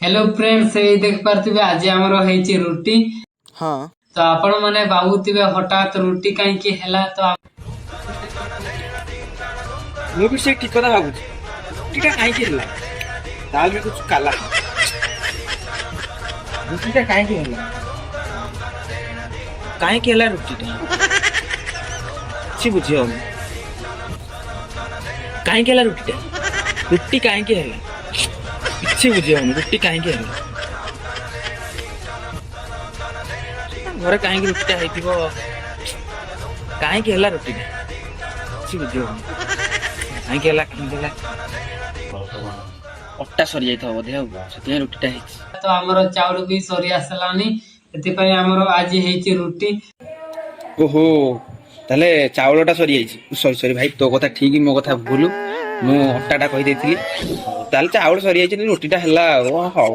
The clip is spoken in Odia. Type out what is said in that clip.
हेलो फ्रेंड्स ये देख पार्थिबे आज हमर हेची रुटी हाँ तो आपण माने भाबुथिबे हठात रुटी काई की हैला तो ମୁଁ ବି ସେ ଠିକ କଥା ଭାବୁଛି ରୁଟିଟା କାହିଁକି ହେଲା ତାହେଲେ ବି କିଛି କାଲା ରୁଟିଟା କାହିଁକି ହେଲା ରୁଟିଟା କିଛି ବୁଝି ହଉନି କାହିଁକି ହେଲା ରୁଟି କାହିଁକି ହେଲା କିଛି ବୁଝି ହଉନି ରୁଟି କାହିଁକି ହେଲା ଘରେ କାହିଁକି ରୁଟିଟା ହେଇଥିବ କାହିଁକି ହେଲା ରୁଟିଟା କିଛି ବୁଝି ହଉନି କାହିଁକି ହେଲା ଅଟା ସରି ଯାଇଥିବ ବୋଧେ ଆଉ ସେଥିପାଇଁ ରୁଟିଟା ହେଇଛି तो हमर चाउल भी सरी आसलानी एति पई हमर आज हेची रुटी ओहो ତାହେଲେ ଚାଉଳଟା ସରିଯାଇଛି ସରି ସରି ଭାଇ ତୋ କଥା ଠିକ ମୋ କଥା ଭୁଲ ମୁଁ ଅଟାଟା କହିଦେଇଥିଲି ତାହେଲେ ଚାଉଳ ସରିଯାଇଛି ରୁଟିଟା ହେଲା ଆଉ ହଉ।